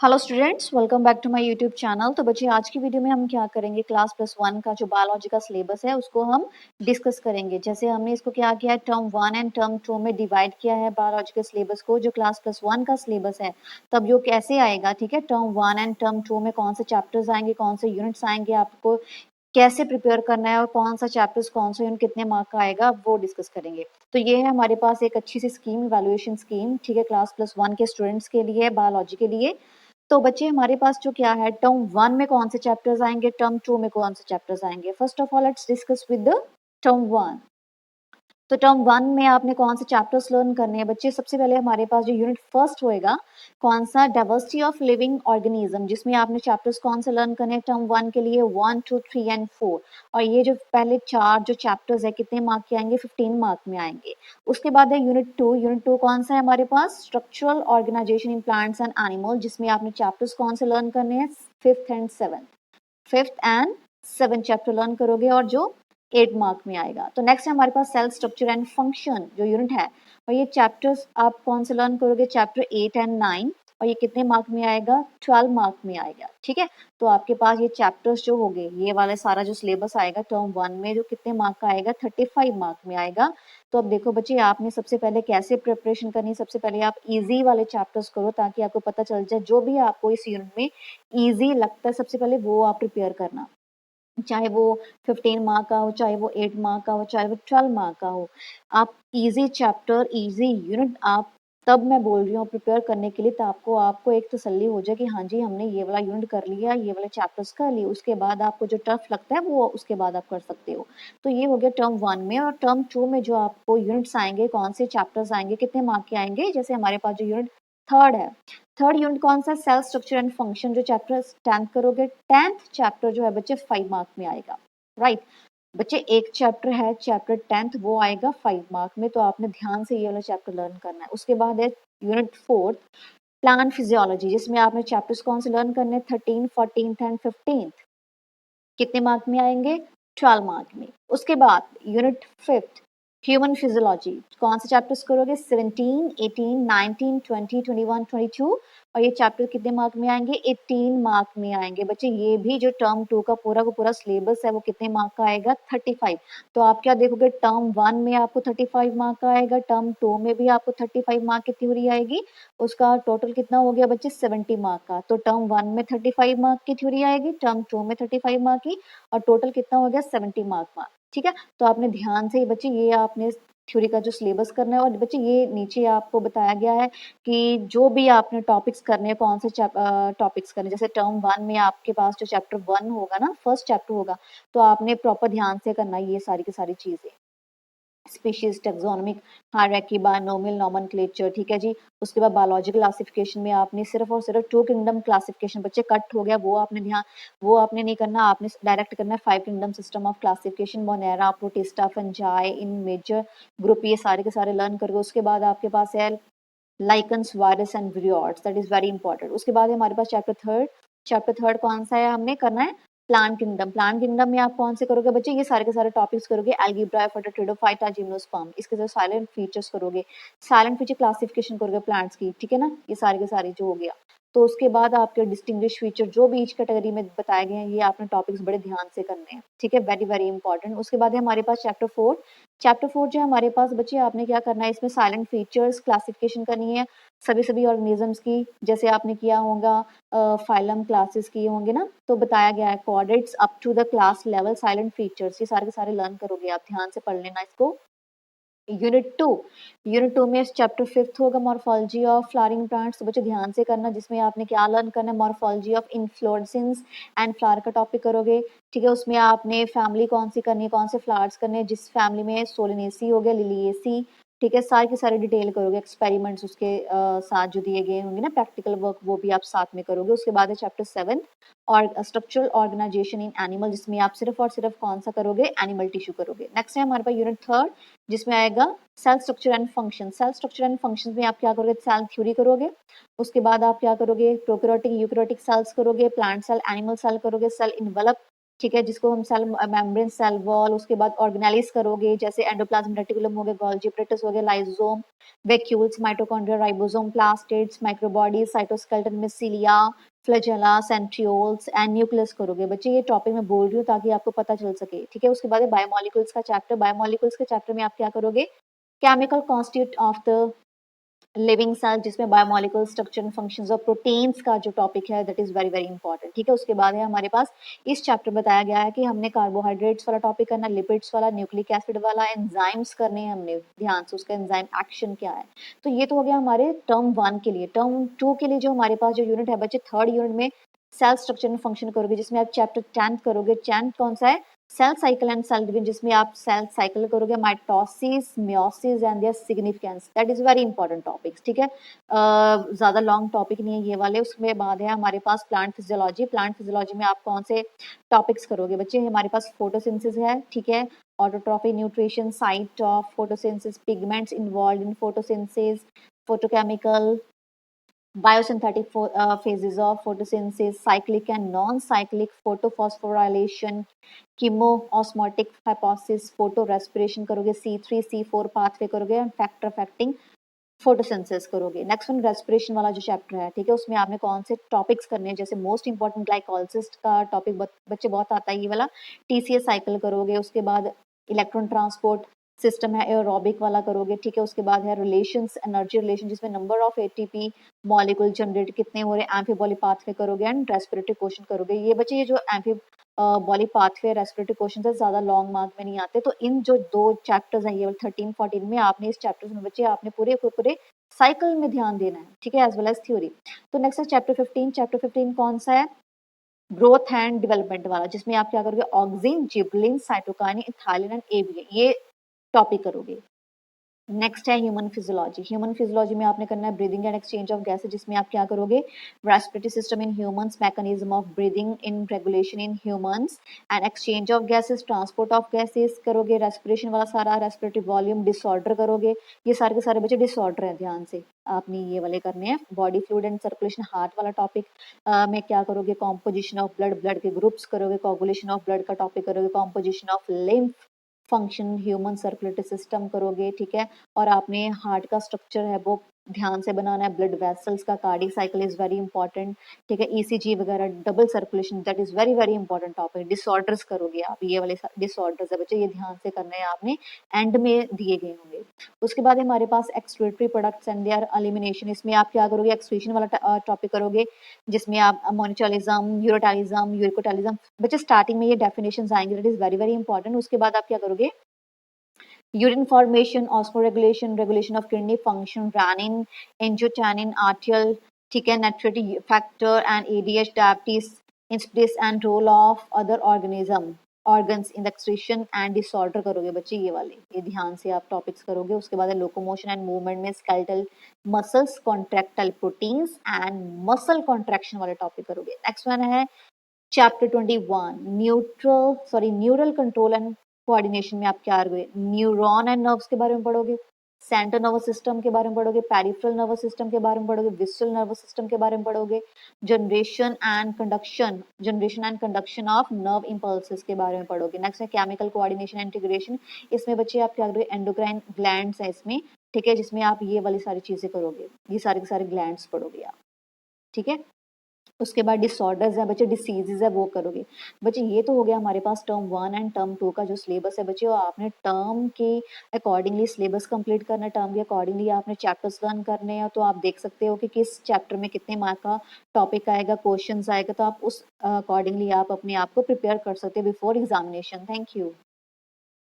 Hello students, welcome back to my YouTube channel. तो बच्चे आज की वीडियो में हम क्या करेंगे, क्लास प्लस वन का जो बायोलॉजी का सिलेबस है उसको हम डिस्कस करेंगे। जैसे हमने इसको क्या किया है, term one and term two में डिवाइड किया है बायोलॉजी के सिलेबस को। जो क्लास प्लस वन का सिलेबस है तब जो कैसे आएगा, ठीक है, term one and term two में कौन से चैप्टर्स आएंगे, कौन से यूनिट्स आएंगे, आपको कैसे प्रिपेयर करना है और कौन सा चैप्टर्स कौन सा यूनिट कितने मार्क का आएगा, वो डिस्कस करेंगे। तो ये है हमारे पास एक अच्छी सी स्कीम, इवैल्यूएशन स्कीम, ठीक है, क्लास प्लस वन के स्टूडेंट्स के लिए, बायोलॉजी के लिए। तो बच्चे हमारे पास जो क्या है, टर्म वन में कौन से चैप्टर्स आएंगे, टर्म टू में कौन से चैप्टर्स आएंगे। First of all let's discuss with the term one. तो टर्म वन में आपने कौन से चैप्टर्स लर्न करने हैं बच्चे। सबसे पहले हमारे पास जो यूनिट फर्स्ट होएगा, कौन सा, डाइवर्सिटी ऑफ लिविंग ऑर्गेनिज्म, जिसमें आपने चैप्टर्स कौन से लर्न करने हैं टर्म वन के लिए, 1 2 3 एंड 4। और ये जो पहले चार जो चैप्टर्स है कितने मार्क के आएंगे, 15 मार्क में आएंगे। उसके बाद है यूनिट टू। यूनिट टू कौन सा है हमारे पास, structural organisation in plants and animal, जिसमें आपने चैप्टर्स कौन से लर्न करने हैं, fifth and seventh chapter learn करोगे और जो 8 मार्क में आएगा। तो नेक्स्ट है हमारे पास सेल स्ट्रक्चर एंड फंक्शन जो यूनिट है, और ये चैप्टर्स आप कौन से लर्न करोगे, चैप्टर 8 एंड 9। और ये कितने मार्क में आएगा, 12 मार्क में आएगा, ठीक है। तो आपके पास ये चैप्टर्स जो हो गए, ये वाले सारा जो सिलेबस आएगा टर्म वन में, जो कितने मार्क का आएगा, 35 मार्क में आएगा। तो अब देखो बच्चे, आपने सबसे पहले कैसे प्रिपरेशन करनी है। सबसे पहले आप इजी वाले चैप्टर्स करो ताकि आपको पता चल जाए जो भी आपको इस यूनिट में इजी लगता है, सबसे पहले वो आप प्रिपेयर करना। चाहे वो 15 मार्क का हो, चाहे वो 8 मार्क का हो, चाहे वो 12 मार्क का हो। आप इजी चैप्टर, इजी यूनिट, आप तब मैं बोल रही हूँ प्रिपेयर करने के लिए, तो आपको आपको एक तसल्ली हो जाए कि हाँ जी, हमने ये वाला यूनिट कर लिया, ये वाले चैप्टर्स कर लिए। उसके बाद आपको जो टफ लगता है वो उसके बाद आप कर सकते हो। तो ये हो गया टर्म वन में। और टर्म टू में जो आपको यूनिट्स आएंगे, कौन से चैप्टर्स आएंगे, कितने मार्क के आएंगे। जैसे हमारे पास जो यूनिट थर्ड है, थर्ड यूनिट कौन सा, सेल स्ट्रक्चर एंड फंक्शन, जो चैप्टर 10th करोगे, 10th चैप्टर जो है बच्चे 5 मार्क में आएगा, राइट। बच्चे एक चैप्टर है, चैप्टर 10th, वो आएगा 5 मार्क में। तो आपने ध्यान से ये वाला चैप्टर लर्न करना है। उसके बाद है यूनिट फोर्थ, प्लांट फिजियोलॉजी, जिसमें आपने चैप्टर्स कौन से लर्न करने हैं, 13th 14th एंड 15th। कितने मार्क में आएंगे, 12 मार्क में। उसके बाद यूनिट फिफ्थ, ह्यूमन फिजियोलॉजी, कौन से चैप्टर्स करोगे, 17 18 19 20 21 22। और ये चैप्टर कितने मार्क में आएंगे, 18 मार्क में आएंगे। बच्चे ये भी जो टर्म टू का पूरा सिलेबस है वो कितने मार्क का आएगा, 35। तो आप क्या देखोगे, टर्म वन में आपको 35 मार्क का आएगा, टर्म टू में भी आपको 35 मार्क की थ्योरी आएगी। उसका टोटल कितना हो गया बच्चे, 70 मार्क का। तो टर्म वन में 35 मार्क की थ्योरी आएगी, टर्म टू में 35 मार्क की, और टोटल कितना हो गया, 70 मार्क का, ठीक है। तो आपने ध्यान से बच्चे ये आपने थ्योरी का जो सिलेबस करना है। और बच्चे ये नीचे आपको बताया गया है कि जो भी आपने टॉपिक्स करने हैं, कौन से टॉपिक्स करने, जैसे टर्म वन में आपके पास जो चैप्टर वन होगा ना, फर्स्ट चैप्टर होगा, तो आपने प्रॉपर ध्यान से करना है ये सारी की सारी चीजें। Species, taxonomic hierarchy, binomial nomenclature, ठीक है जी। उसके बाद बायोलॉजिकल क्लासिफिकेशन में आपने सिर्फ और सिर्फ 2 किंगडम क्लासिफिकेशन, बच्चे कट हो गया, वो आपने नहीं करना। आपने डायरेक्ट करना है 5 kingdom system of classification, monera, protista, fungi, इन मेजर ग्रुप, ये सारे के सारे लर्न करके। उसके बाद आपके पास है lichens, virus and viroids, that is very important. उसके बाद हमारे पास चैप्टर थर्ड कौन सा है, हमने करना है प्लांट किंगडम। प्लांट किंगडम में आप कौन से करोगे बच्चे, ये सारे के सारे टॉपिक्स करोगे, एल्गेब्रा, फोटोट्रिडोफाइटा, जिम्नोस्पर्म। इसके जो साइलेंट फीचर्स करोगे, साइलेंट फीचर क्लासिफिकेशन करोगे प्लांट्स की, ठीक है ना। ये सारे के सारे जो हो गया। तो उसके बाद आपके डिस्टिंग्विश फीचर जो भी ईच कैटेगरी में बताए गए हैं, ये आपने टॉपिक्स बड़े ध्यान से करने हैं, ठीक है, वेरी वेरी इंपॉर्टेंट। उसके बाद है हमारे पास चैप्टर 4 जो है हमारे पास बच्चे, आपने क्या करना है, इसमें साइलेंट फीचर्स क्लासिफिकेशन करनी है सभी सभी ऑर्गेनिजम्स की, जैसे आपने किया होगा फाइलम क्लासेस किए होंगे ना। तो बताया गया है coordinates up to the class level, salient features, ये सारे के सारे लर्न करोगे आप, ध्यान से पढ़ लेना इसको। यूनिट टू में चैप्टर फिफ्थ होगा, मॉर्फोलॉजी ऑफ फ्लावरिंग प्लांट्स। तो बच्चे ध्यान से करना, जिसमें आपने क्या लर्न करना है, morphology of inflorescence and flower का टॉपिक करोगे, ठीक है। उसमें आपने फैमिली कौन सी करनी है, कौन से फ्लावर्स करने हैं, जिस फैमिली में सोलेनेसी हो गया, लिलिएसी, ठीक है, सारी की सारी डिटेल करोगे। एक्सपेरिमेंट्स उसके साथ जो दिए गए होंगे ना, प्रैक्टिकल वर्क, वो भी आप साथ में करोगे। उसके बाद है चैप्टर 7 और स्ट्रक्चरल ऑर्गेनाइजेशन इन एनिमल, जिसमें आप सिर्फ और सिर्फ कौन सा करोगे, एनिमल टिश्यू करोगे। नेक्स्ट है हमारे पास यूनिट थर्ड, जिसमें आएगा cell structure and function. Cell structure and function में आप क्या करोगे, सेल थ्योरी करोगे। उसके बाद आप क्या करोगे, प्रोकैरियोटिक यूकैरियोटिक सेल्स करोगे, प्लांट सेल, एनिमल सेल करोगे, सेल इन्वेलप ठीक है, जिसको हम सेल मेम्ब्रेन, सेल वॉल, उसके बाद ऑर्गेनेलिस करोगे, जैसे एंडोप्लाज्म रेटिकुलम हो गया, गोल्गी एपरेटस हो गया, lysosome, vacuoles, mitochondria, ribosome, plastids, microbodies, cytoskeleton में cilia, flagella, centrioles and nucleus करोगे। बच्चे ये टॉपिक मैं बोल रही हूँ ताकि आपको पता चल सके, ठीक है। उसके बाद बायोमोलिक्यूल्स का चैप्टर, बायोमोलिक्यूल्स के चैप्टर में आप क्या करोगे, chemical constitute of the living cell, जिसमें biomolecular structure and functions of proteins का जो टॉपिक है that is very very important, ठीक है। उसके बाद है हमारे पास इस चैप्टर में बताया गया है कि हमने कार्बोहाइड्रेट्स वाला टॉपिक करना, लिपिड्स वाला, न्यूक्लिक एसिड वाला, एंजाइम्स करने हैं हमने ध्यान से, उसका एंजाइम एक्शन क्या है। तो ये तो हो गया हमारे टर्म 1 के लिए। टर्म 2 के लिए जो हमारे पास जो यूनिट है बच्चे, थर्ड यूनिट में सेल स्ट्रक्चर एंड फंक्शन करोगे, जिसमें आप चैप्टर 10 करोगे। 10 कौन सा है, cell cycle and cell division, जिसमें आप सेल साइकिल करोगे, mitosis, meiosis and their significance, that is very important topics, ठीक है। ज्यादा लॉन्ग टॉपिक नहीं है ये वाले। उसमें बाद है हमारे पास प्लांट फिजियोलॉजी। प्लांट फिजियोलॉजी में आप कौन से टॉपिक्स करोगे बच्चे, हमारे पास फोटोसिंथेसिस है, ठीक है, autotrophy, nutrition, site of photosynthesis, pigments involve in photosynthesis, photochemical, biosynthetic phases of photosynthesis, cyclic and non-cyclic photophosphorylation, chemo-osmotic hypothesis, photorespiration करोगे, C3 C4 pathway करोगे, and factor affecting फोटोसिंथेसिस करोगे। नेक्स्ट वन रेस्पिरेशन वाला जो chapter है, ठीक है, उसमें आपने कौन से टॉपिक्स करने हैं, जैसे मोस्ट इंपॉर्टेंट ग्लाइकोलिसिस का टॉपिक बच्चे बहुत आता है ये वाला, टीसीएस साइकिल करोगे। उसके बाद इलेक्ट्रॉन ट्रांसपोर्ट सिस्टम है, एरोबिक वाला करोगे, ठीक है। उसके बाद है रिलेशंस, एनर्जी रिलेशन, जिसमें number of ATP molecule generate कितने हो रहे हैं, एम्फीबॉली पाथवे करोगे, एंड रेस्पिरेटरी क्वेश्चन करोगे। ये बच्चे ये जो एम्फी बॉली पाथवे रेस्पिरेटरी क्वेश्चन है ज्यादा लॉन्ग मार्क में नहीं आते, तो इन जो दो चैप्टर्स हैं ये 13 14 में आपने इस चैप्टर्स में बच्चे आपने पूरे साइकिल में ध्यान देना है, ठीक है, एज वेल एज थ्योरी। तो नेक्स्ट है चैप्टर 15। चैप्टर 15 कौन सा है, ग्रोथ एंड डेवलपमेंट वाला, जिसमें आप क्या करोगे, auxin, gibberellin, cytokinin, ethylene and ABA, ये टॉपिक करोगे। नेक्स्ट है ह्यूमन फिजियोलॉजी। ह्यूमन फिजियोलॉजी में आपने करना है breathing and exchange of gases, जिसमें आप क्या करोगे, respiratory system in humans, mechanism of breathing in regulation in humans and exchange of gases, transport of gases करोगे, रेस्पिरेशन वाला सारा, रेस्पिरेटरी वॉल्यूम डिसऑर्डर करोगे। ये सारे के सारे बच्चे डिसऑर्डर हैं, ध्यान से आपने ये वाले करने हैं। Body fluid and circulation, heart वाला टॉपिक में क्या करोगे, कॉम्पोजिशन ऑफ ब्लड, ब्लड के ग्रुप्स करोगे, कोगुलेशन ऑफ ब्लड का टॉपिक करोगे, composition of lymph function, human circulatory system करोगे, ठीक है। और आपने हार्ट का स्ट्रक्चर है वो ध्यान से बनाना है, ब्लड वेसल्स का cardiac cycle is very important, ठीक है, ईसीजी वगैरह, double circulation, that is very very important topic. Disorders करोगे आप, ये वाले डिसऑर्डर्स है बच्चे, ये ध्यान से करना है आपने, एंड में दिए गए होंगे। उसके बाद हमारे पास excretory products and their elimination, इसमें आप क्या करोगे, एक्सक्रीशन वाला टॉपिक करोगे, जिसमें आप मोनिटोलिज्म, यूरोटालिज्म, यूरिकोटालिज्म, बच्चे स्टार्टिंग में ये डेफिनेशंस आएंगे, that is very very important. उसके बाद आप क्या करोगे, urine formation, osmoregulation, regulation of kidney function, renin, angiotensin, arterial, ठीक है, natriuretic factor and ADH, diabetes, insipidus and role of other organs in the excretion and disorder करोगे बच्चे, ये वाले ये ध्यान से आप टॉपिक्स करोगे। उसके बाद लोकोमोशन एंड मूवमेंट में skeletal muscles, contractile proteins and muscle contraction वाले टॉपिक करोगे। नेक्स्ट वन है chapter 21 neural control and coordination में आप क्या करोगे, न्यूरॉन एंड नर्व्स के बारे में पढ़ोगे, सेंट्रल नर्वस सिस्टम के बारे में पढ़ोगे, पेरिफेरल नर्वस सिस्टम के बारे में पढ़ोगे, विसुअल नर्वस सिस्टम के बारे में पढ़ोगे, generation and conduction of nerve impulses के बारे में पढ़ोगे। नेक्स्ट है केमिकल कोऑर्डिनेशन एंड इंटीग्रेशन, इसमें बच्चे आप क्या करोगे, एंडोक्राइन ग्लैंड्स है इसमें, ठीक है, जिसमें आप ये वाली सारी चीजें करोगे, ये सारे के सारे ग्लैंड्स पढ़ोगे आप, ठीक है। उसके बाद डिसऑर्डर्स है बच्चे, डिसीजेज है वो करोगे बच्चे। ये तो हो गया हमारे पास टर्म 1 एंड टर्म 2 का जो सिलेबस है बच्चे, और आपने टर्म के अकॉर्डिंगली सिलेबस कंप्लीट करना है, टर्म के अकॉर्डिंगली आपने चैप्टर्स लर्न करने हैं। तो आप देख सकते हो कि किस चैप्टर में कितने मार्क का टॉपिक आएगा, क्वेश्चन आएगा, तो आप उस अकॉर्डिंगली आप अपने आप को प्रिपेयर कर सकते हो बिफोर एग्जामिनेशन। Thank you.